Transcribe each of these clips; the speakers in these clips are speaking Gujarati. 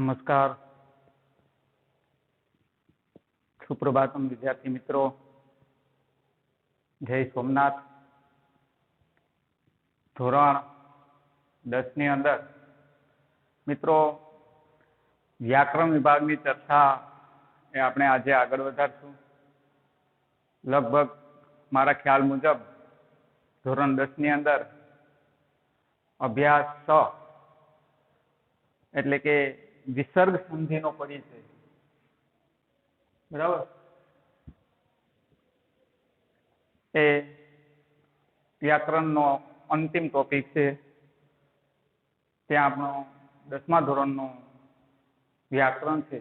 नमस्कार, सुप्रभातम विद्यार्थी मित्रों। जय सोमनाथ। धोरण 10 ની અંદર મિત્રો વ્યાકરણ વિભાગની ચર્ચા એ આપણે આજે આગળ વધારશું। લગભગ મારા ખ્યાલ મુજબ ધોરણ 10 ની અંદર અભ્યાસ 6 એટલે કે વિસર્ગ સંધિનો પરિચય, બરાબર, એ વ્યાકરણનો અંતિમ ટોપિક છે। ત્યાં આપણો 10મા ધોરણનું વ્યાકરણ છે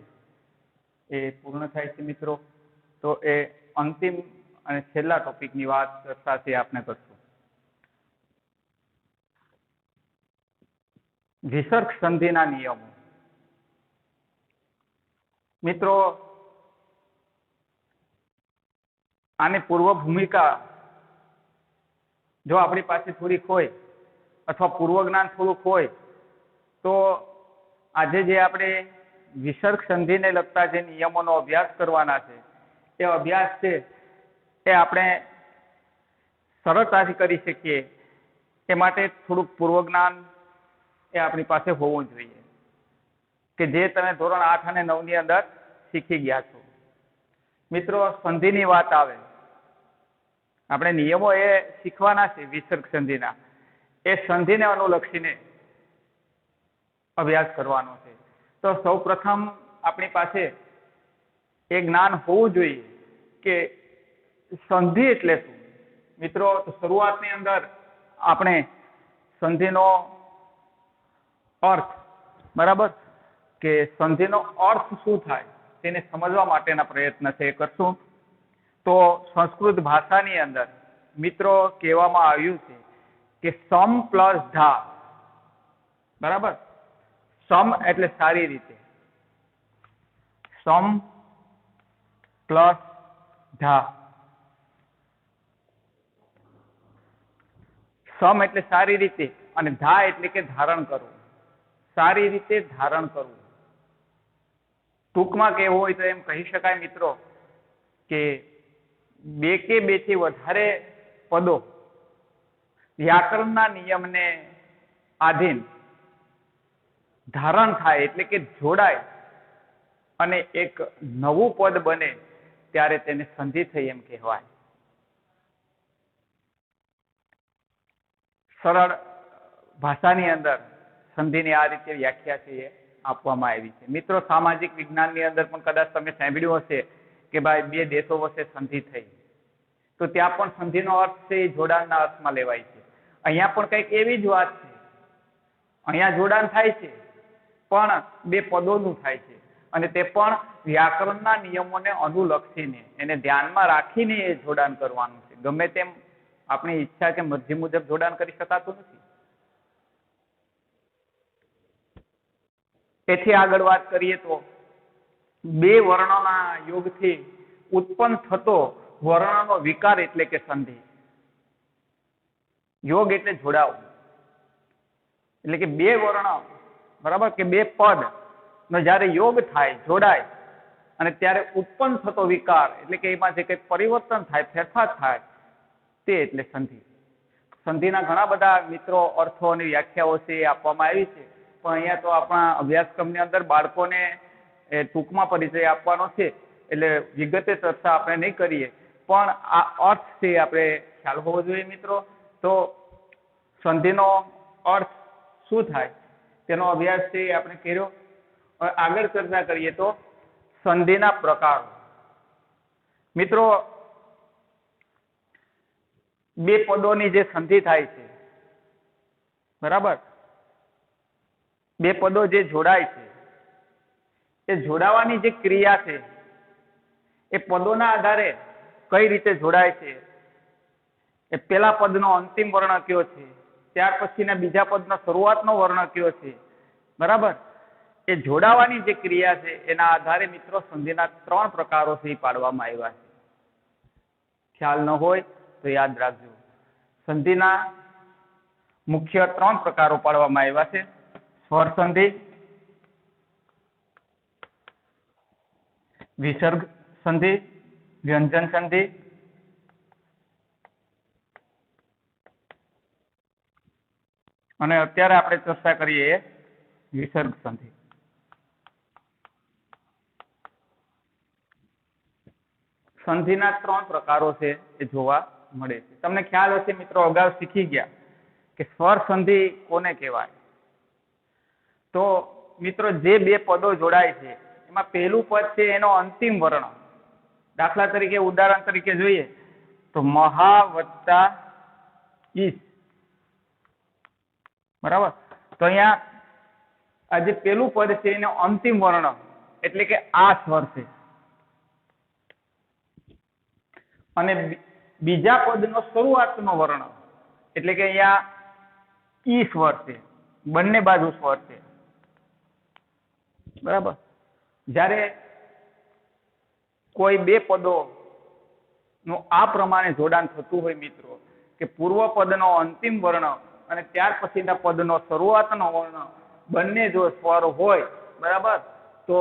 એ પૂર્ણ થાય છે મિત્રો। તો એ અંતિમ અને છેલ્લા ટોપિકની વાત ચર્ચાથી આપણે કરશું। વિસર્ગ સંધિના નિયમો મિત્રો, આની પૂર્વ ભૂમિકા જો આપણી પાસે થોડીક હોય અથવા પૂર્વ જ્ઞાન થોડુંક હોય તો આજે જે આપણે વિસર્ગ સંધિને લગતા જે નિયમોનો અભ્યાસ કરવાના છે એ અભ્યાસ છે એ આપણે સરળતાથી કરી શકીએ। એ માટે થોડુંક પૂર્વ જ્ઞાન એ આપણી પાસે હોવું જોઈએ કે જે તમે ધોરણ 8 અને 9 ની અંદર શીખી ગયા છો। મિત્રો, સંધિની વાત આવે, આપણે નિયમો એ શીખવાના છે વિસર્ગ સંધિના, એ સંધિને અનુલક્ષીને અભ્યાસ કરવાનો છે। તો સૌપ્રથમ આપણી પાસે એ જ્ઞાન હોવું જોઈએ કે સંધિ એટલે શું। મિત્રો, શરૂઆતની અંદર આપણે સંધિનો અર્થ, બરાબર, કે સંધિનો અર્થ શું થાય તેને સમજવા માટેના પ્રયત્ન છે કરશું। તો સંસ્કૃત ભાષાની અંદર મિત્રો કહેવામાં આવ્યું છે કે સમ પ્લસ ઢા, બરાબર, સમ એટલે સારી રીતે, સમ પ્લસ ઢા, સમ એટલે સારી રીતે અને ધા એટલે કે ધારણ કરવું, સારી રીતે ધારણ કરવું। ટૂંકમાં કહેવું હોય તો એમ કહી શકાય મિત્રો કે બે કે બેથી વધારે પદો વ્યાકરણના નિયમને આધીન ધારણ થાય એટલે કે જોડાય અને એક નવું પદ બને ત્યારે તેને સંધિ થઈ એમ કહેવાય। સરળ ભાષાની અંદર સંધિની આ રીતે વ્યાખ્યા છે એ આપવામાં આવી છે। મિત્રો, સામાજિક વિજ્ઞાનની અંદર પણ કદાચ તમે સાંભળ્યું હશે કે ભાઈ બે દેશો વચ્ચે સંધિ થઈ, તો ત્યાં પણ સંધિનો અર્થ છે એ જોડાણના અર્થમાં લેવાય છે। અહીંયા પણ કંઈક એવી જ વાત છે, અહીંયા જોડાણ થાય છે પણ બે પદોનું થાય છે અને તે પણ વ્યાકરણના નિયમોને અનુલક્ષીને, એને ધ્યાનમાં રાખીને એ જોડાણ કરવાનું છે। ગમે તેમ આપણી ઈચ્છા કે મરજી મુજબ જોડાણ કરી શકાતું નથી। એથી આગળ વાત કરીએ તો બે વર્ણોના યોગથી ઉત્પન્ન થતો વર્ણનો વિકાર એટલે કે સંધિ। યોગ એટલે જોડાવું, એટલે કે બે વર્ણ, બરાબર, કે બે પદ નો જ્યારે યોગ થાય, જોડાય, અને ત્યારે ઉત્પન્ન થતો વિકાર એટલે કે એમાં જે કંઈ પરિવર્તન થાય, ફેરફાર થાય, તે એટલે સંધિ। સંધિના ઘણા બધા મિત્રો અર્થો અને વ્યાખ્યાઓ છે એ આપવામાં આવી છે, પણ અહીંયા તો આપણા અભ્યાસક્રમની અંદર બાળકોને ટૂંકમાં પરિચય આપવાનો છે એટલે વિગતે ચર્ચા આપણે નહીં કરીએ, પણ આ અર્થ છે આપણે ખ્યાલ હોવો જોઈએ મિત્રો। તો સંધિનો અર્થ શું થાય તેનો અભ્યાસ છે આપણે કર્યો। હવે આગળ ચર્ચા કરીએ તો સંધિના પ્રકારો। મિત્રો, બે પદોની જે સંધિ થાય છે, બરાબર, બે પદો જે જોડાય છે, એ જોડાવાની જે ક્રિયા છે એ પદોના આધારે કઈ રીતે જોડાય છે, એ પેલા પદનો અંતિમ વર્ણ કયો છે, ત્યાર પછીના બીજા પદનો શરૂઆતનો વર્ણ કયો છે, બરાબર, એ જોડાવાની જે ક્રિયા છે એના આધારે મિત્રો સંધિના 3 પ્રકારો છે પાડવામાં આવ્યા છે। ખ્યાલ ન હોય તો યાદ રાખજો। સંધિના મુખ્ય 3 પ્રકારો પાડવામાં આવ્યા છે: સ્વર સંધિ, વિસર્ગ સંધિ, વ્યંજન સંધિ અને અત્યારે આપણે ચર્ચા કરીએ વિસર્ગ સંધિ. સંધિના 3 પ્રકારો છે એ જોવા મળે છે. તમને ખ્યાલ હશે મિત્રો, અગાઉ શીખી ગયા કે સ્વર સંધિ કોને કહેવાય. તો મિત્રો જે 2 પદો જોડાય છે એમાં પહેલું પદ છે એનો અંતિમ વર્ણ. દાખલા તરીકે ઉદાહરણ તરીકે જોઈએ તો મહા વત્તા ઈસ. બરાબર. તો અહીંયા આ જે પહેલું પદ છે એનો અંતિમ વર્ણ એટલે કે આ સ્વર છે અને બીજા પદનો શરૂઆતનો વર્ણ એટલે કે અહીંયા ઈ સ્વર છે. બંને બાજુ સ્વર છે. બરાબર. જ્યારે કોઈ 2 પદો નું આ પ્રમાણે જોડાણ થતું હોય મિત્રો કે પૂર્વ પદનો અંતિમ વર્ણ અને ત્યાર પછીના પદનો શરૂઆતનો વર્ણ બંને જો સ્વર હોય, બરાબર, તો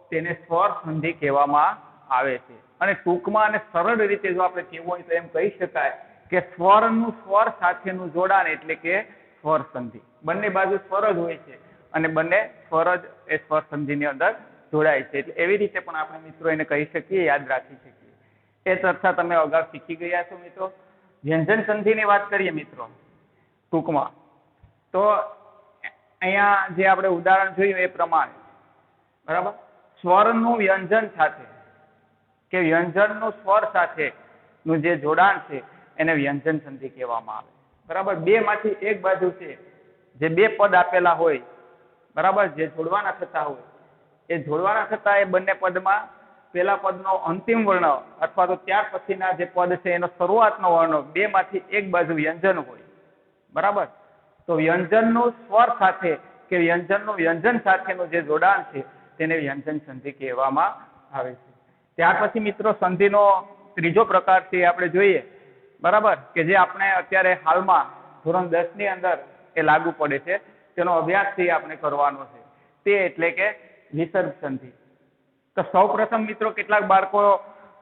તેને સ્વર સંધિ કહેવામાં આવે છે. અને ટૂંકમાં અને સરળ રીતે જો આપણે કહેવું હોય તો એમ કહી શકાય કે સ્વરનું સ્વર સાથેનું જોડાણ એટલે કે સ્વર સંધિ. બંને બાજુ સ્વર જ હોય છે અને બંને સ્વર જ એ સ્વર સંધિની અંદર જોડાય છે. એટલે એવી રીતે પણ આપણે મિત્રો એને કહી શકીએ, યાદ રાખી શકીએ. એ ચર્ચા તમે અગાઉ શીખી ગયા છો મિત્રો. વ્યંજન સંધિની વાત કરીએ મિત્રો ટૂંકમાં, તો અહીંયા જે આપણે ઉદાહરણ જોયું એ પ્રમાણે, બરાબર, સ્વરનું વ્યંજન સાથે કે વ્યંજનનું સ્વર સાથેનું જે જોડાણ છે એને વ્યંજન સંધિ કહેવામાં આવે. બરાબર. 2 માંથી એક બાજુ છે જે 2 પદ આપેલા હોય, બરાબર, જે જોડવાના થતા હોય, એ જોડવાના થતા એ બંને પદમાં પહેલા પદનો અંતિમ વર્ણ અથવા તો ત્યાર પછીના જે પદ છે એનો શરૂઆતનો વર્ણ 2 માંથી એક બાજુ વ્યંજન હોય. બરાબર. તો વ્યંજનનું સ્વર સાથે કે વ્યંજનનું વ્યંજન સાથેનું જે જોડાણ છે તેને વ્યંજન સંધિ કહેવામાં આવે છે. ત્યાર પછી મિત્રો સંધિનો ત્રીજો પ્રકાર છે આપણે જોઈએ, બરાબર, કે જે આપણે અત્યારે હાલમાં ધોરણ 10 ની અંદર એ લાગુ પડે છે, તેનો અભ્યાસ આપણે કરવાનો છે, તે એટલે કે વિસર્ગ સંધિ. તો સૌપ્રથમ મિત્રો કેટલાક બાળકો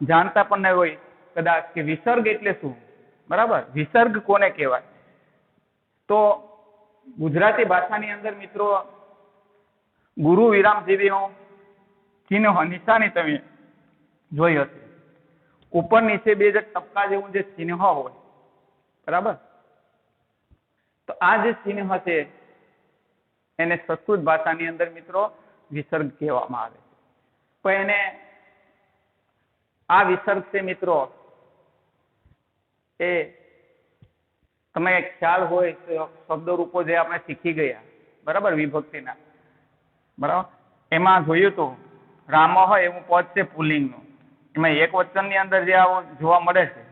જાણતા પણ નહીં હોય કદાચ કે વિસર્ગ એટલે શું. બરાબર. વિસર્ગ કોને કહેવાય. તો ગુજરાતી ભાષાની અંદર મિત્રો ગુરુ વિરામ જેવીનું ચિહ્ન નિશાની તમે જોઈ હશે. ઉપર નીચે 2 જે ટપકા જેવું જે ચિહ્ન હોય, બરાબર, તો આ જે ચિહ્ન છે એને સંસ્કૃત ભાષાની અંદર મિત્રો વિસર્ગ કહેવામાં આવે છે. પણ એને આ વિસર્ગ છે મિત્રો એ તમે ખ્યાલ હોય તો શબ્દ રૂપો જે આપણે શીખી ગયા, બરાબર, વિભક્તિના, બરાબર, એમાં જોયું તો રામ હોય એવું પદ છે પુલ્લિંગનું, એમાં એક વચનની અંદર જે આવું જોવા મળે છે,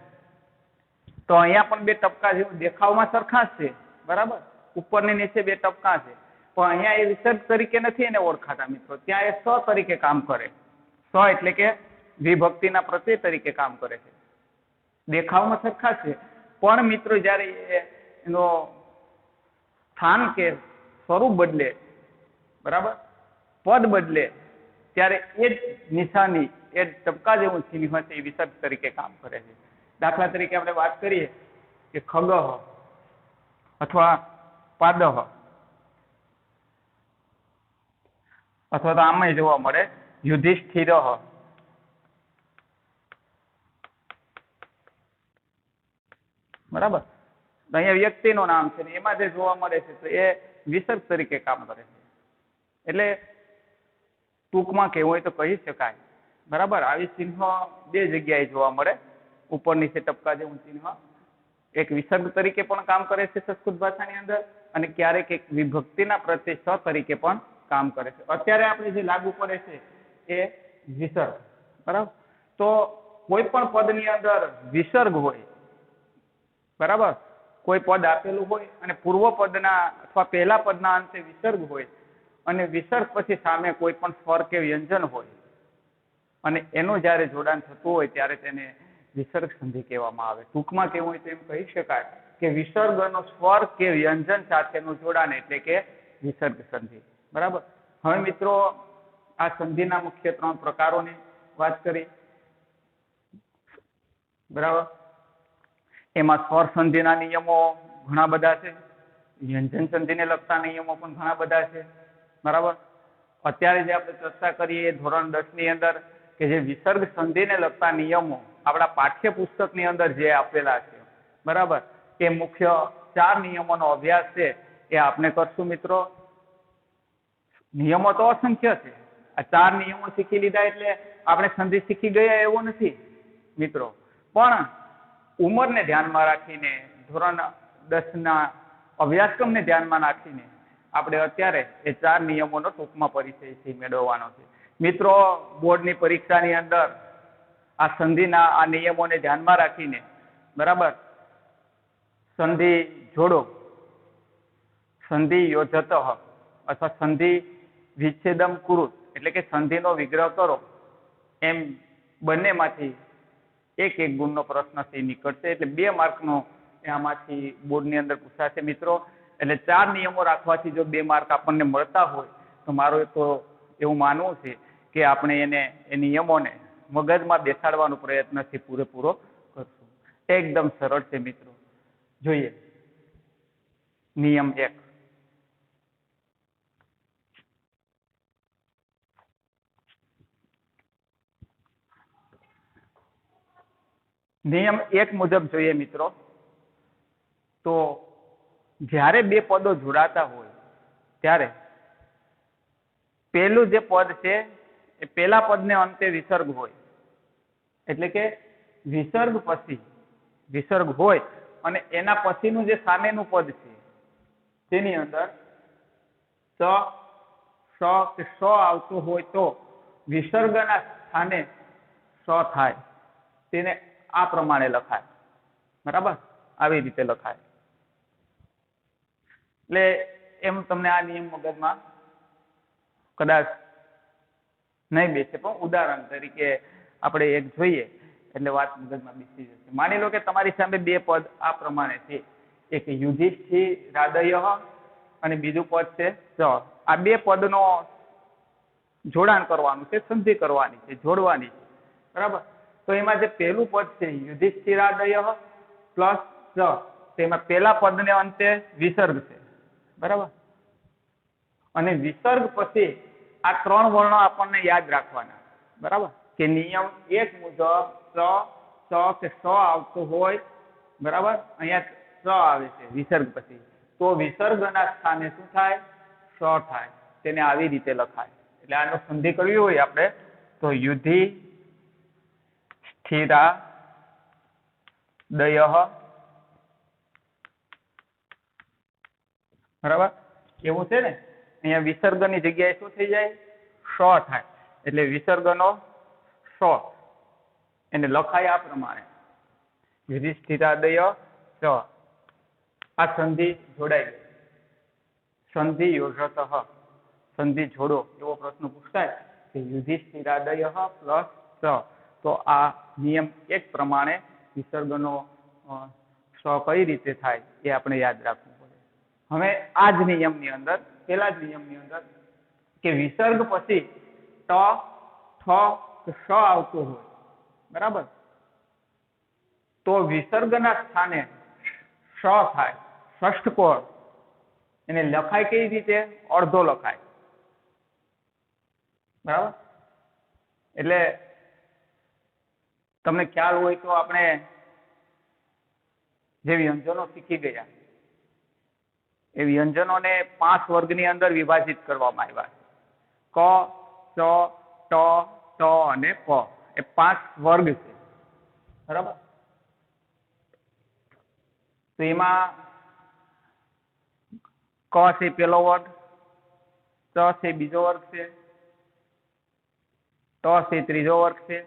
તો અહીંયા પણ 2 ટપકા જેવું દેખાવમાં સરખા જ છે, બરાબર, ઉપરની નીચે 2 ટપકા છે, પણ અહીંયા એ વિસર્ગ તરીકે નથી એને ઓળખાતા મિત્રો. ત્યાં એ સ તરીકે કામ કરે. સ એટલે કે વિભક્તિના પ્રત્યય તરીકે કામ કરે છે. દેખાવમાં સરખા છે પણ મિત્રો જ્યારે એનો સ્થાન કે સ્વરૂપ બદલે, બરાબર, પદ બદલે, ત્યારે એ જ નિશાની, એ ટપકા જેવું ચિહ્ન છે એ વિસર્ગ તરીકે કામ કરે છે. દાખલા તરીકે આપણે વાત કરીએ કે ખગઃ અથવા પાદઃ, અથવા તો આમાં જોવા મળે યુધિષ્ઠિર. બરાબર. અહીંયા વ્યક્તિનું નામ છે ને એમાં જે જોવા મળે છે તો એ વિસર્ગ તરીકે કામ કરે છે. એટલે ટૂંકમાં કહેવું હોય તો કહી શકાય, બરાબર, આવી ચિહ્ન 2 જગ્યાએ જોવા મળે. ઉપર નીચે ટપકા જેવું ચિહ્ન એક વિસર્ગ તરીકે પણ કામ કરે છે સંસ્કૃત ભાષાની અંદર અને ક્યારેક એક વિભક્તિના પ્રત્યય સ તરીકે પણ કામ કરે છે. અત્યારે આપણે જે લાગુ પડે છે એ વિસર્ગ, બરાબર. તો કોઈ પણ પદની અંદર વિસર્ગ હોય, બરાબર, કોઈ પદ આપેલું હોય અને પૂર્વ પદના અથવા પહેલા પદના અંતે વિસર્ગ હોય અને વિસર્ગ પછી સામે કોઈ પણ સ્વર કે વ્યંજન હોય અને એનું જ્યારે જોડાણ થતું હોય ત્યારે તેને વિસર્ગ સંધિ કહેવામાં આવે. ટૂંકમાં કહેવું હોય તો એમ કહી શકાય કે વિસર્ગનો સ્વર કે વ્યંજન સાથેનું જોડાણ એટલે કે વિસર્ગ સંધિ. બરાબર. હવે મિત્રો આ સંધિના મુખ્ય 3 પ્રકારોની વાત કરી, બરાબર. એમાં સ્વર સંધિના નિયમો ઘણા બધા છે, વ્યંજન સંધિને લગતા નિયમો પણ ઘણા બધા છે, બરાબર. અત્યારે જે આપણે ચર્ચા કરીએ ધોરણ 10 ની અંદર કે જે વિસર્ગ સંધિને લગતા નિયમો આપણા પાઠ્યપુસ્તકની અંદર જે આપેલા છે, બરાબર, એ મુખ્ય 4 નિયમોનો અભ્યાસ છે એ આપણે કરશું મિત્રો. નિયમો તો અસંખ્ય છે, આ 4 નિયમો શીખી લીધા એટલે આપણે સંધિ શીખી ગયા એવું નથી મિત્રો, પણ ઉંમરને ધ્યાનમાં રાખીને ધોરણ 10 ના અભ્યાસક્રમને ધ્યાનમાં રાખીને આપણે અત્યારે એ 4 નિયમોનો ટૂંકમાં પરિચય મેળવવાનો છે મિત્રો. બોર્ડની પરીક્ષાની અંદર આ સંધિના આ નિયમોને ધ્યાનમાં રાખીને, બરાબર, સંધિ જોડો, સંધિ યોજત અથવા સંધિ વિચ્છેદમ કુરુત એટલે કે સંધિનો વિગ્રહ કરો, એમ બંનેમાંથી એક ગુણનો પ્રશ્ન નીકળશે. એટલે 2 માર્કનો આમાંથી બોર્ડની અંદર પૂછાશે મિત્રો. એટલે 4 નિયમો રાખવાથી જો 2 માર્ક આપણને મળતા હોય તો મારું તો એવું માનવું છે કે આપણે એ નિયમોને મગજમાં બેસાડવાનો પ્રયત્નથી પૂરેપૂરો કરશું. એકદમ સરળ છે મિત્રો. જોઈએ નિયમ 1. નિયમ 1 મુજબ જોઈએ મિત્રો તો જ્યારે 2 પદો જોડાતા હોય ત્યારે પહેલું જે પદ છે એ પહેલા પદને અંતે વિસર્ગ હોય, એટલે કે વિસર્ગ હોય અને એના પછીનું જે સામેનું પદ છે તેની અંદર સ કે સ આવતો હોય તો વિસર્ગના સ્થાને સ થાય, તેને આ પ્રમાણે લખાય, બરાબર, આવી રીતે લખાય. એટલે એમ તમને આ નિયમ મગજમાં કદાચ નહીં બેસે, પણ ઉદાહરણ તરીકે આપણે એક જોઈએ એટલે વાત મગજમાં બેસી જશે. માની લો કે તમારી સામે 2 પદ આ પ્રમાણે છે, એક યુધિષ્ઠિરાદય અને બીજું પદ છે ચ. આ 2 પદનો જોડાણ કરવાનું છે, સંધિ કરવાની છે, જોડવાની છે, બરાબર. તો એમાં જે પહેલું પદ છે યુધિષ્ઠિરાદય પ્લસ ચ, તેમાં પહેલા પદને અંતે વિસર્ગ છે, બરાબર. અને વિસર્ગ પછી આ 3 વર્ણો આપણને યાદ રાખવાના, બરાબર, કે નિયમ 1 મુજબ ચ કે સ આવતો હોય, બરાબર, અહીંયા સ આવે છે વિસર્ગ પછી, તો વિસર્ગના સ્થાને શું થાય? સ થાય. તેને આવી રીતે લખાય. એટલે આનો સંધિ કરવી હોય આપણે તો યુધિ સ્થિરા દય, બરાબર, એવું છે ને. અહીંયા વિસર્ગની જગ્યાએ શું થઈ જાય? સ થાય. એટલે વિસર્ગનો સ એને લખાય આ પ્રમાણે યુધિષ્ઠિરાદય ચ. આ સંધિ જોડાઈ ગઈ. સંધિ યોજત, સંધિ જોડો એવો પ્રશ્ન પૂછાય કે યુધિષ્ઠિરાદય પ્લસ ચ. તો આ નિયમ 1 પ્રમાણે વિસર્ગનો સ કઈ રીતે થાય એ આપણે યાદ રાખવું પડે. હવે આ જ નિયમની અંદર, પેલા જ નિયમની અંદર કે વિસર્ગ પછી ટ, ઠ કે સ આવતો હોય, બરાબર, તો વિસર્ગના સ્થાને સ થાય, ષષ્ઠકોણ. એને લખાય કઈ રીતે? અડધો લખાય, બરાબર. એટલે તમને ખ્યાલ હોય તો આપણે જે વ્યંજનો શીખી ગયા એ વ્યંજનોને 5 વર્ગની અંદર વિભાજિત કરવામાં આવ્યા છે. ક, ચ, ટ, ટ અને પ. એ 5 વર્ગ છે, બરાબર. તો એમાં ક છે પહેલો વર્ગ, ચ છે બીજો વર્ગ છે, ટ છે ત્રીજો વર્ગ છે,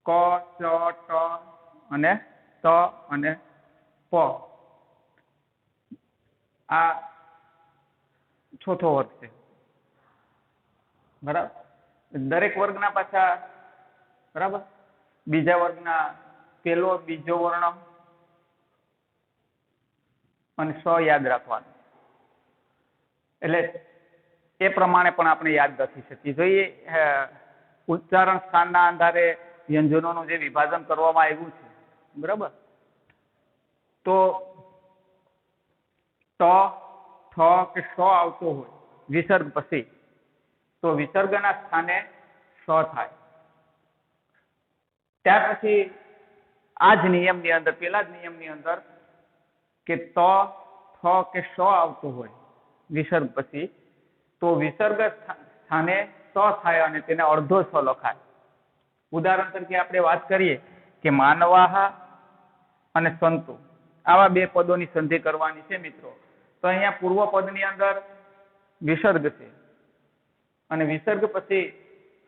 ક, ચ, ટ અને ત અને પ આ ચોથો વર્ગ છે, બરાબર. દરેક વર્ગના પાછા, બરાબર, બીજા વર્ગના પહેલો બીજો વર્ણ અને સ યાદ રાખવાનું. એટલે એ પ્રમાણે પણ આપણે યાદ રાખી શકીએ. જોઈએ ઉચ્ચારણ સ્થાનના આધારે વ્યંજનોનું જે વિભાજન કરવામાં આવ્યું છે, બરાબર. તો ટ, ઠ કે શ આવતો હોય વિસર્ગ પછી, તો વિસર્ગના સ્થાને સ થાય. ત્યાર પછી આ જ નિયમની અંદર, પેલા જ નિયમની અંદર કે ત, થ કે શ આવતો હોય વિસર્ગ પછી, તો વિસર્ગ સ્થાને સ થાય અને તેને અડધો સ લખાય. ઉદાહરણ તરીકે આપણે વાત કરીએ કે માનવાહ અને સંતુ, આવા બે પદોની સંધિ કરવાની છે મિત્રો. તો અહીંયા પૂર્વ પદની અંદર વિસર્ગ છે અને વિસર્ગ પછી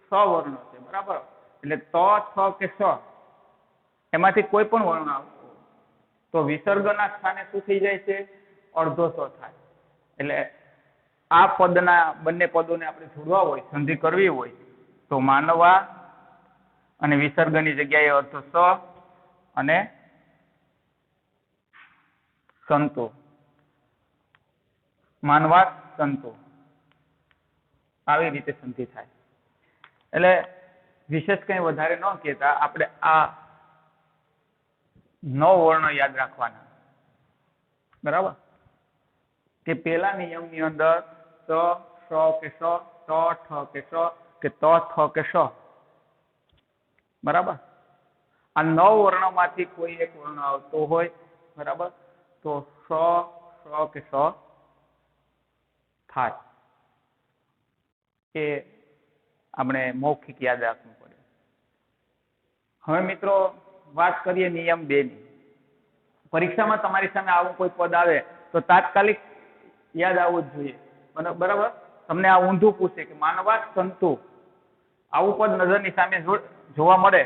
સ વર્ણ છે, બરાબર. એટલે ત, થ કે સ એમાંથી કોઈ પણ વર્ણ આવતો તો વિસર્ગના સ્થાને શું થઈ જાય છે? અડધો સ થાય. એટલે આ પદના બંને પદોને આપણે જોડવા હોય, સંધિ કરવી હોય, તો માનવા અને વિસર્ગની જગ્યાએ અડધો સ અને સંતો, માનવા સંતો, આવી રીતે સંધિ થાય. એટલે વિશેષ કઈ વધારે ન કહેતા આપણે આ 9 વર્ણો યાદ રાખવાના, બરાબર. કે પેલા નિયમની અંદર સ, સ કે સ, ત, ઠ કે સ કે ત, થ કે સ, બરાબર. આ 9 વર્ણોમાંથી કોઈ એક વર્ણ આવતો હોય, બરાબર, તો સ, સ કે સ થાય. એ આપણે મૌખિક યાદ રાખવું પડે. હવે મિત્રો વાત કરીએ નિયમ 2 ની. પરીક્ષામાં તમારી સામે આવું કોઈ પદ આવે તો તાત્કાલિક યાદ આવવું જ જોઈએ, બરાબર. તમને આ ઊંધું પૂછે કે માનવા સંતુ, આવું પદ નજરની સામે જોવા મળે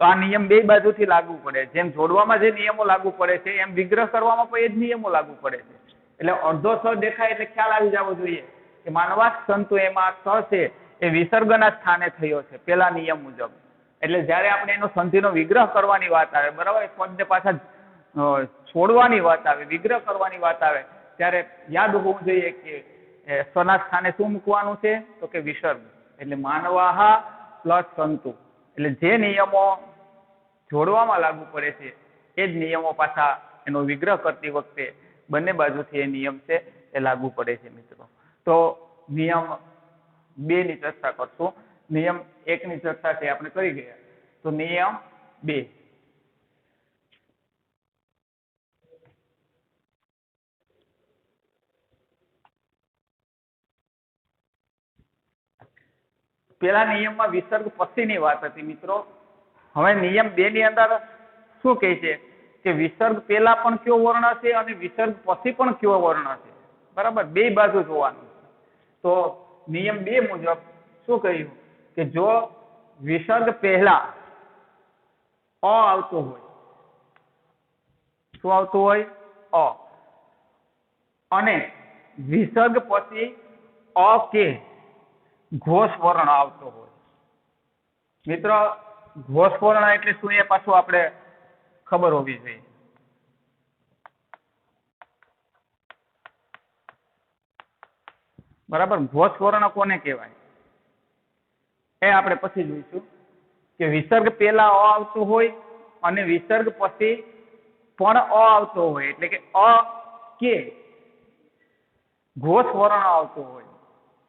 તો આ નિયમ 2 બાજુથી લાગુ પડે. જેમ જોડવામાં જે નિયમો લાગુ પડે છે એમ વિગ્રહ કરવામાં પણ એ જ નિયમો લાગુ પડે છે. એટલે અડધો સ દેખાય એટલે ખ્યાલ આવી જવો જોઈએ કે માનવા સંતુ એમાં સ છે એ વિસર્ગના સ્થાને થયો છે પેલા નિયમ મુજબ. એટલે જ્યારે આપણે એનો સંધિનો વિગ્રહ કરવાની વાત આવે, બરાબર, પદને પાછા છોડવાની વાત આવે, વિગ્રહ કરવાની વાત આવે, ત્યારે યાદ હોવું જોઈએ કે સના સ્થાને શું મૂકવાનું છે? તો કે વિસર્ગ. એટલે માનવાહા પ્લસ સંતુ. એટલે જે નિયમો જોડવામાં લાગુ પડે છે એ જ નિયમો પાછા એનો વિગ્રહ કરતી વખતે બંને બાજુથી એ નિયમ છે એ લાગુ પડે છે મિત્રો. તો નિયમ 2 ની ચર્ચા કરશું. નિયમ 1 ની ચર્ચા છે આપણે કરી ગયા. તો નિયમ 2. પેલા નિયમમાં વિસર્ગ પછીની વાત હતી મિત્રો. હવે નિયમ 2 ની અંદર શું કહે છે કે વિસર્ગ પહેલા પણ કયો વર્ણ છે અને વિસર્ગ પછી પણ કયો વર્ણ છે, બરાબર. બે બાજુ જોવાનું છે. તો નિયમ 2 મુજબ શું કહ્યું કે જો વિસર્ગ પહેલા અ આવતો હોય, શું આવતું હોય? અ. અને વિસર્ગ પછી અ કે ઘોષ વર્ણ આવતો હોય. મિત્રો ઘોષ વર્ણ એટલે શું એ પાછું આપણે ખબર હોવી જોઈએ. બરાબર. ઘોષ વર્ણ કોને કહેવાય એ આપણે પછી જોઈશું. કે વિસર્ગ પહેલા અ આવતો હોય અને વિસર્ગ પછી પણ અ આવતો હોય, એટલે કે અ કે ઘોષ વર્ણ આવતો હોય.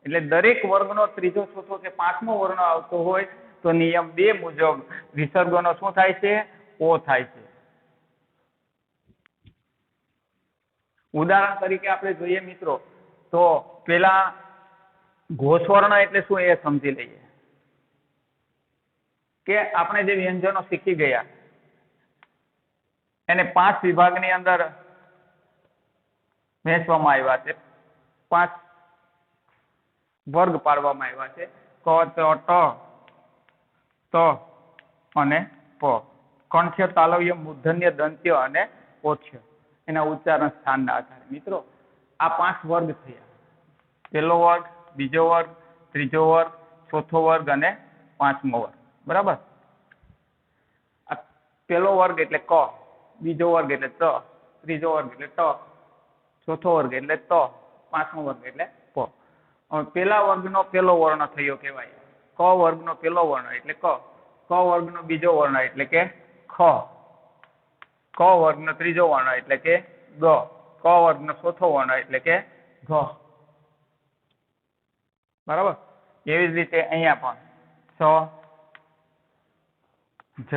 એટલે દરેક વર્ગનો ત્રીજો, ચોથો કે પાંચમો વર્ણ આવતો હોય તો નિયમ 2 મુજબ વિસર્ગનો શું થાય છે? ઓ થાય છે. ઉદાહરણ તરીકે આપણે જોઈએ મિત્રો તો પેલા ઘોષ વર્ણ એટલે શું એ સમજી લઈએ. કે આપણે જે વ્યંજનો શીખી ગયા એને 5 વિભાગની અંદર વહેંચવામાં આવ્યા છે, 5 વર્ગ પાડવામાં આવ્યા છે. ક, ત અને પ. કંઠ્ય, તાલવ્ય, મૂર્ધન્ય, દંત્ય અને ઓઠ્ય. એના ઉચ્ચારણ સ્થાનના આધારે મિત્રો આ 5 વર્ગ થયા. પહેલો વર્ગ, બીજો વર્ગ, ત્રીજો વર્ગ, ચોથો વર્ગ અને પાંચમો વર્ગ, બરાબર. આ પહેલો વર્ગ એટલે ક, બીજો વર્ગ એટલે ત, ત્રીજો વર્ગ એટલે ટ, ચોથો વર્ગ એટલે ત, પાંચમો વર્ગ એટલે પ. પેલા વર્ગનો પહેલો વર્ણ થયો કહેવાય. ક વર્ગનો પહેલો વર્ણ એટલે ક વર્ગનો બીજો વર્ણ એટલે કે ખ, ક વર્ગનો ત્રીજો વર્ણ એટલે કે ગ, ક વર્ગનો ચોથો વર્ણ એટલે કે ઘ. બરાબર. એવી જ રીતે અહીંયા પણ સ, જ,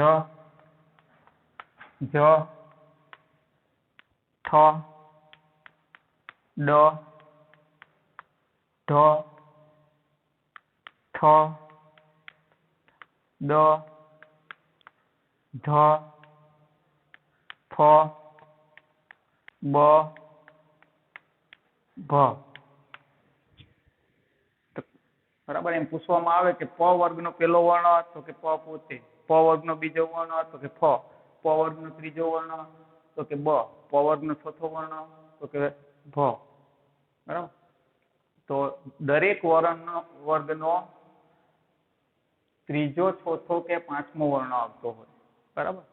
ઠ, ડ, ઢ, ઠ, દ, ધ, ફ, બ, ભ. બરાબર. એમ પૂછવામાં આવે કે પ વર્ગનો પહેલો વર્ણ તો કે પ પોતે, પ વર્ગનો બીજો વર્ણ તો કે ફ, પ વર્ગનો ત્રીજો વર્ણ તો કે બ, પ વર્ગનો ચોથો વર્ણ તો કે ભ. બરાબર. તો દરેક વર્ગનો ત્રીજો, ચોથો કે પાંચમો વર્ણ આવતો હોય. બરાબર.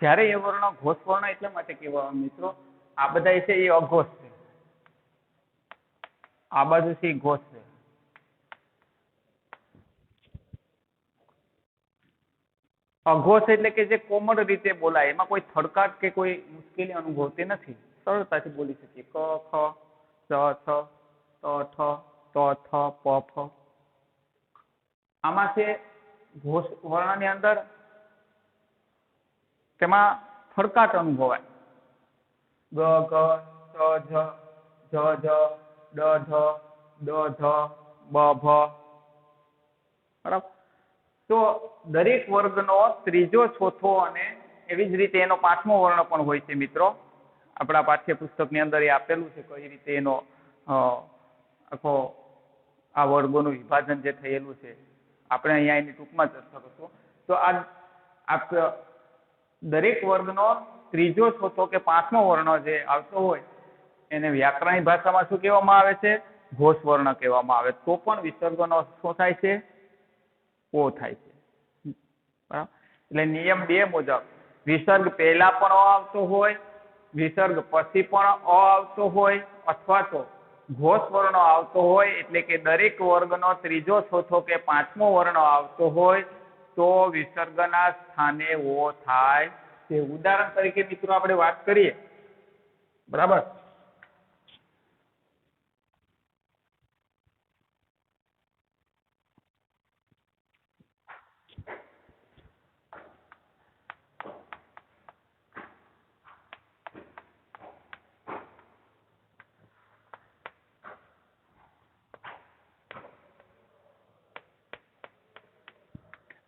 જ્યારે એ વર્ણ ઘોષ વર્ણ એટલા માટે કહેવાય મિત્રો, આ બધા છે એ અઘોષ છે, આ બાજુ છે એ ઘોષ છે. અઘોષ એટલે કે જે કોમળ રીતે બોલાય, એમાં કોઈ થડકાટ કે કોઈ મુશ્કેલી અનુભવતી નથી, સરળતાથી બોલી શકીએ. ક, ખ, ચ, છ, ત, ઠ, ત, થ, પ, ફ. આમાં છે ઘોષ વર્ણની અંદર તેમાં થડકાટ અનુભવાય. ગ, ગ, ચ, જ, જ, ડ, ઢ, દ, ધ, બ, ભ. બરાબર. તો દરેક વર્ગનો ત્રીજો, ચોથો અને એવી જ રીતે એનો પાંચમો વર્ણ પણ હોય છે મિત્રો. આપણા પાઠ્યપુસ્તકની અંદર એ આપેલું છે કઈ રીતે એનો આખો આ વર્ગોનું વિભાજન જે થયેલું છે. આપણે અહીંયા એની ટૂંકમાં ચર્ચા કરશું. તો આ દરેક વર્ગનો ત્રીજો, ચોથો કે પાંચમો વર્ણ જે આવતો હોય એને વ્યાકરણની ભાષામાં શું કહેવામાં આવે છે? ઘોષ વર્ણ કહેવામાં આવે. તો પણ વિસર્ગનો શું થાય છે? ઓ થાય છે. બરાબર. એટલે નિયમ 2 મુજબ વિસર્ગ પહેલા પણ અ આવતો હોય, વિસર્ગ પછી પણ અ આવતો હોય, અથવા તો ઘોષ વર્ણ આવતો હોય, એટલે કે દરેક વર્ગનો ત્રીજો, ચોથો કે પાંચમો વર્ણ આવતો હોય તો વિસર્ગના સ્થાને ઓ થાય છે. ઉદાહરણ તરીકે મિત્રો આપણે વાત કરીએ. બરાબર.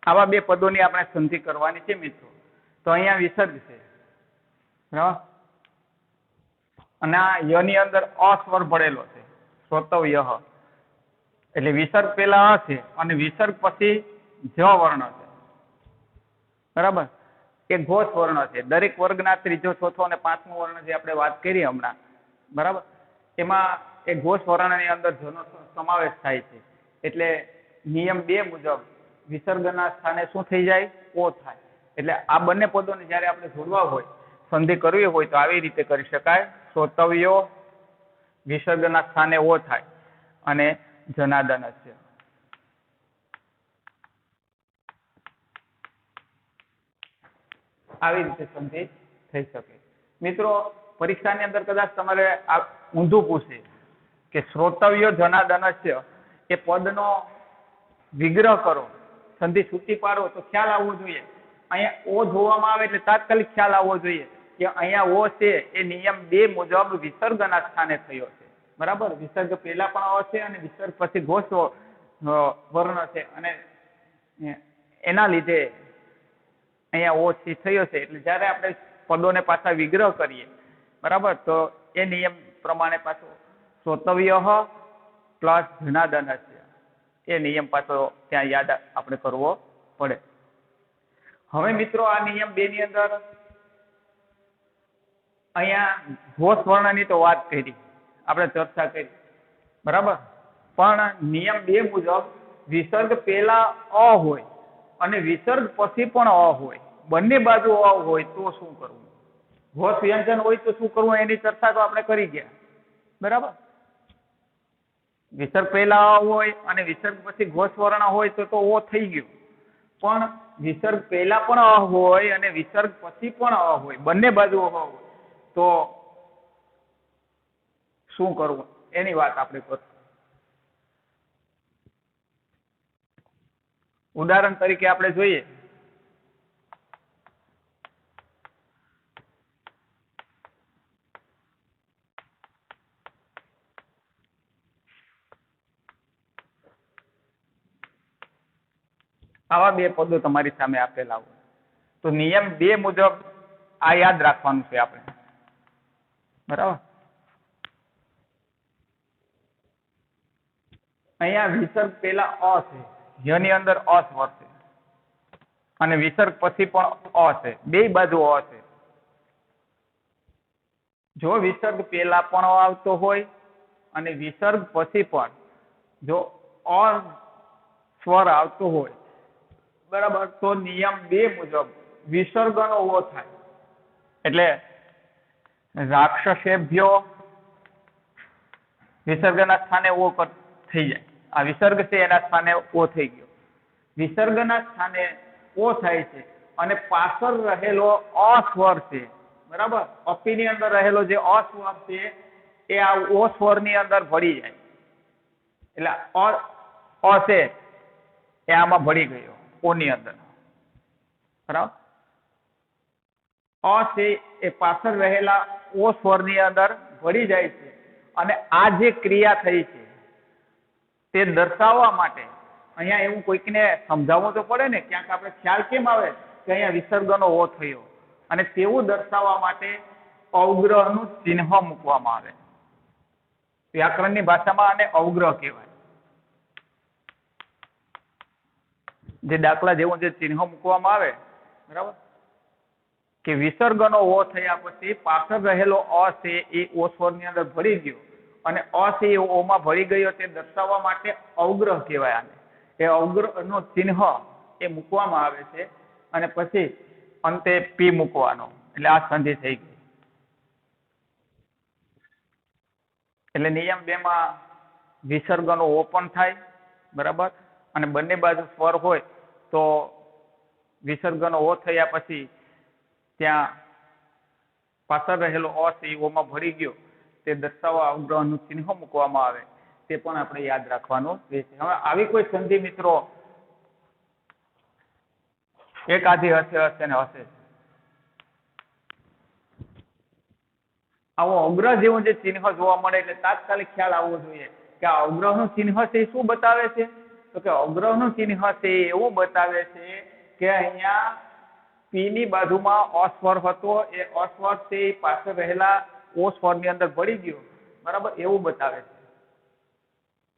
આવા બે પદોની આપણે સંધિ કરવાની છે મિત્રો. તો અહીંયા વિસર્ગ છે. બરાબર. અને આ યની અંદર અ સ્વર ભરેલો છે, શ્રોતવ્ય. એટલે વિસર્ગ પહેલા અ છે અને વિસર્ગ પછી જ વર્ણ છે. બરાબર. એ ઘોષ વર્ણ છે. દરેક વર્ગના ત્રીજો, ચોથો અને પાંચમો વર્ણ જે આપણે વાત કરી હમણાં, બરાબર, એમાં એ ઘોષ વર્ણની અંદર જનો સમાવેશ થાય છે. એટલે નિયમ 2 મુજબ વિસર્ગના સ્થાને શું થઈ જાય? ઓ થાય. એટલે આ બંને પદોને જ્યારે આપણે જોડવા હોય, સંધિ કરવી હોય તો આવી રીતે કરી શકાય. શ્રોતવ્યો વિસર્ગના સ્થાને ઓ થાય અને જનાદન છે. આવી રીતે સંધિ થઈ શકે. મિત્રો પરીક્ષાની અંદર કદાચ તમારે ઊંધું પૂછે કે શ્રોતવ્ય જનાદનસ્ય એ પદનો વિગ્રહ કરો, સંધિ છૂટી પાડો, તો ખ્યાલ આવવો જોઈએ. અહીંયા ઓ જોવામાં આવે એટલે તાત્કાલિક ખ્યાલ આવવો જોઈએ કે અહીંયા ઓ છે એ નિયમ 2 મુજબ વિસર્ગના સ્થાને થયો છે. બરાબર. વિસર્ગ પહેલા પણ અ છે અને વિસર્ગ પછી ઘોષ વર્ણ છે, અને એના લીધે અહીંયા ઓ થયો છે. એટલે જ્યારે આપણે પદોને પાછા વિગ્રહ કરીએ, બરાબર, તો એ નિયમ પ્રમાણે પાછો શ્રોતવ્ય પ્લસ જનાદન છે, એ નિયમ પાછો ત્યાં યાદ આપણે કરવો પડે. હવે મિત્રો આ નિયમ 2 ની અંદર અહીંયા ઘોષ વર્ણની તો વાત કરી, આપણે ચર્ચા કરી. બરાબર. પણ નિયમ 2 મુજબ વિસર્ગ પહેલા અ હોય અને વિસર્ગ પછી પણ અ હોય, બંને બાજુ અ હોય તો શું કરવું? ઘોષ વ્યંજન હોય તો શું કરવું એની ચર્ચા તો આપણે કરી ગયા, બરાબર? વિસર્ગ પહેલા અ હોય અને વિસર્ગ પછી ઘોષ વર્ણ હોય તો ઓ થઈ ગયું, પણ વિસર્ગ પહેલા પણ અ હોય અને વિસર્ગ પછી પણ અ હોય, બંને બાજુ અ હોય તો શું કરવું એની વાત આપણે કરશું. ઉદાહરણ તરીકે આપણે જોઈએ આવા બે પદો તમારી સામે આપેલા હોય તો નિયમ 2 મુજબ આ યાદ રાખવાનું છે આપણે, બરાબર? અહીંયા વિસર્ગ પહેલા અ છે, જેની અંદર અ સ્વર છે, અને વિસર્ગ પછી પણ અ છે, બે બાજુ અ છે. જો વિસર્ગ પહેલા પણ અ આવતો હોય અને વિસર્ગ પછી પણ જો અ સ્વર આવતો હોય, બરાબર, તો નિયમ 2 મુજબ વિસર્ગનો ઓ થાય. એટલે રાક્ષસેભ્યો વિસર્ગના સ્થાને ઓ થઈ જાય. આ વિસર્ગ છે એના સ્થાને ઓ થઈ ગયો. વિસર્ગના સ્થાને ઓ થાય છે અને પાછળ રહેલો અ સ્વર છે, બરાબર, અપીની અંદર રહેલો જે અ સ્વર છે એ આ ઓ સ્વરની અંદર ભળી જાય. એટલે અ છે એ આમાં ભળી ગયો ઓની અંદર, બરાબર? અ છે એ પાછળ રહેલા ઓ સ્વરની અંદર ભળી જાય છે અને આ જે ક્રિયા થઈ છે તે દર્શાવવા માટે અહીંયા એવું કોઈકને સમજાવવું તો પડે ને, ક્યાંક આપણે ખ્યાલ કેમ આવે કે અહીંયા વિસર્ગનો ઓ થયો, અને તેવું દર્શાવવા માટે અવગ્રહનું ચિહ્ન મૂકવામાં આવે. વ્યાકરણની ભાષામાં આને અવગ્રહ કહેવાય. જે દાખલા જેવું જે ચિહ્ન મૂકવામાં આવે, બરાબર, કે વિસર્ગનો ઓ થયા પછી પાછળ રહેલો અ છે એ ઓ સ્વરની અંદર ભળી ગયો અને અ છે એ ઓમાં ભળી ગયો, તે દર્શાવવા માટે અવગ્રહ કહેવાય આને. એ અવગ્રહનું ચિહ્ન એ મૂકવામાં આવે છે અને પછી અંતે પી મૂકવાનો, એટલે આ સંધિ થઈ ગઈ. એટલે નિયમ 2 માં વિસર્ગનો ઓ પણ થાય, બરાબર, અને બંને બાજુ સ્વર હોય તો વિસર્ગનો ઓ થયા પછી ત્યાં પાછળ રહેલો અ છે ઓમાં ભળી ગયો, તે દર્શાવવા અવગ્રહનું ચિહ્ન મૂકવામાં આવે, તે પણ આપણે યાદ રાખવાનું રહેશે. હવે આવી કોઈ સંધિ મિત્રો એકાધી હશે ને હશે. આવો અવગ્રહ જેવું જે ચિહ્ન જોવા મળે એટલે તાત્કાલિક ખ્યાલ આવવો જોઈએ કે આ અવગ્રહનું ચિહ્ન છે એ શું બતાવે છે? તો કે અવગ્રહનું ચિહ્ન છે એવું બતાવે છે કે અહીંયા પી ની બાજુમાં અસ્વર હતો, એ અસ્વર છે એ પાછળ રહેલા ઓ સ્વરની અંદર ભળી ગયો, બરાબર, એવું બતાવે છે.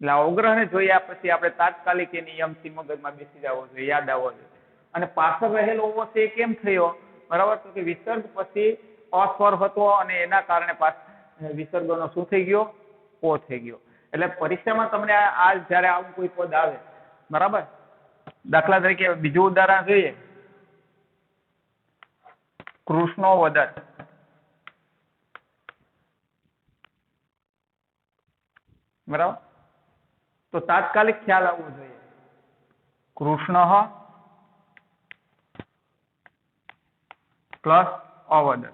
એટલે અવગ્રહને જોયા પછી આપણે તાત્કાલિક એ નિયમથી મગજમાં બેસી જવો જોઈએ, યાદ આવવો જોઈએ. અને પાછળ રહેલો ઓ છે એ કેમ થયો? બરાબર, તો કે વિસર્ગ પછી અસ્વર હતો અને એના કારણે વિસર્ગનો શું થઈ ગયો? ઓ થઈ ગયો. એટલે પરીક્ષામાં તમને આ જયારે આવું કોઈ પદ આવે, બરાબર, દાખલા તરીકે બીજું ઉદાહરણ જોઈએ, કૃષ્ણો વદત, બરાબર, તો તાત્કાલિક ખ્યાલ આવવો જોઈએ કૃષ્ણ પ્લસ અવદત.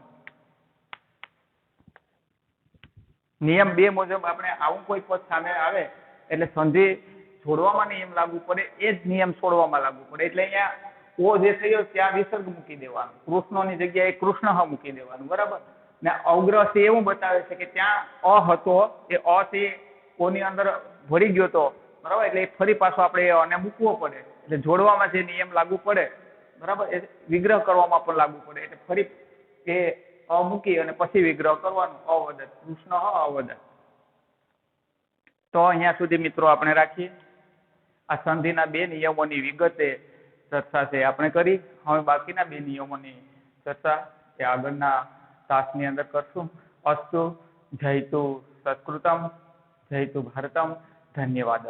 નિયમ 2 મુજબ આપણે આવું કોઈ પદ સામે આવે એટલે સંધિ છોડવામાં નિયમ લાગુ પડે, એ જ નિયમ છોડવામાં લાગુ પડે. એટલે અહીંયા ઓ જે થયો ત્યાં વિસર્ગ મૂકી દેવાનું, કૃષ્ણની જગ્યાએ કૃષ્ણ મૂકી દેવાનું, બરાબર. ને અવગ્રહ છે એવું બતાવે છે કે ત્યાં અ હતો, એ અ થી ઓની અંદર ભળી ગયો તો, બરાબર, એટલે ફરી પાછો આપણે અને મૂકવો પડે. એટલે જોડવામાં જે નિયમ લાગુ પડે, બરાબર, એ વિગ્રહ કરવામાં પણ લાગુ પડે. એટલે ફરી એ અ મૂકી અને પછી વિગ્રહ કરવાનો, અવદત, કૃષ્ણ અવદત. તો અહીંયા સુધી મિત્રો આપણે રાખીએ. આ સંધિના 2 નિયમોની વિગતે ચર્ચા છે આપણે કરી. હવે બાકીના 2 નિયમોની ચર્ચા એ આગળના તાસની અંદર કરશું. અસ્તુ જયતુ સંસ્કૃતમ જયતુ ભારતમ ધન્યવાદ.